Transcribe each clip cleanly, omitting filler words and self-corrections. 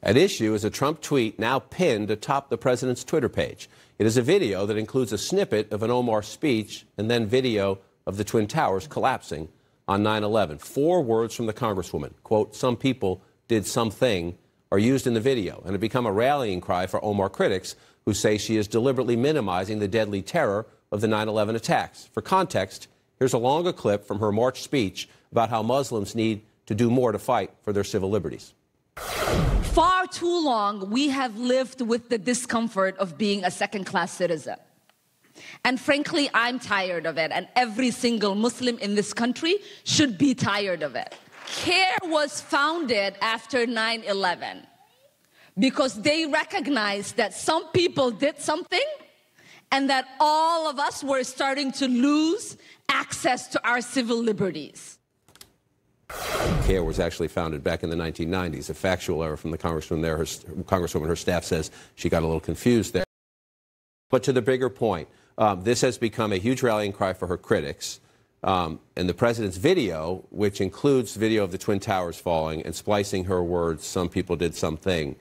At issue is a Trump tweet now pinned atop the president's Twitter page. It is a video that includes a snippet of an Omar speech and then video of the Twin Towers collapsing on 9/11. 4 words from the Congresswoman, quote, "Some people did something," are used in the video and have become a rallying cry for Omar critics who say she is deliberately minimizing the deadly terror of the 9/11 attacks. For context, here's a longer clip from her March speech about how Muslims need to do more to fight for their civil liberties. Far too long, we have lived with the discomfort of being a second-class citizen. And frankly, I'm tired of it, and every single Muslim in this country should be tired of it. CARE was founded after 9/11 because they recognized that some people did something and that all of us were starting to lose access to our civil liberties. CARE was actually founded back in the 1990s. A factual error from the congresswoman there. Congresswoman, her staff says she got a little confused there. But to the bigger point, this has become a huge rallying cry for her critics. And the president's video, which includes video of the Twin Towers falling and splicing her words, "Some people did something,"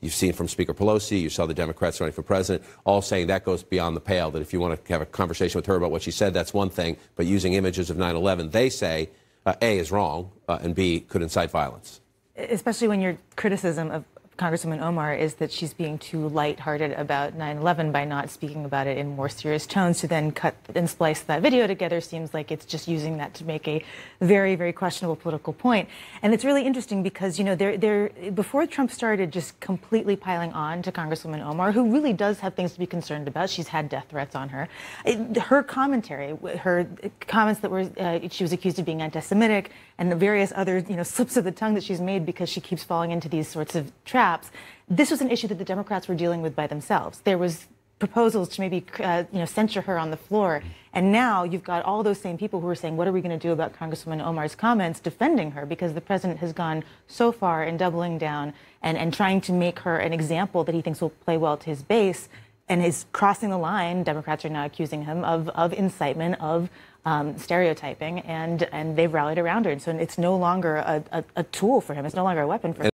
you've seen from Speaker Pelosi, you saw the Democrats running for president, all saying that goes beyond the pale, that if you want to have a conversation with her about what she said, that's one thing. But using images of 9/11, they say, A, is wrong, and B, could incite violence. Especially when your criticism of Congresswoman Omar is that she's being too lighthearted about 9/11 by not speaking about it in more serious tones. To then cut and splice that video together seems like it's just using that to make a very, very questionable political point. And it's really interesting because, you know, before Trump started just completely piling on to Congresswoman Omar, who really does have things to be concerned about. She's had death threats on her. Her commentary, her comments that were, she was accused of being anti-Semitic, and the various other, you know, slips of the tongue that she's made because she keeps falling into these sorts of traps. This was an issue that the Democrats were dealing with by themselves. There was proposals to maybe censure her on the floor. And now you've got all those same people who are saying, what are we going to do about Congresswoman Omar's comments, defending her, because the president has gone so far in doubling down and trying to make her an example that he thinks will play well to his base, and is crossing the line. Democrats are now accusing him of incitement, of stereotyping, and they've rallied around her. And so it's no longer a tool for him. It's no longer a weapon for him.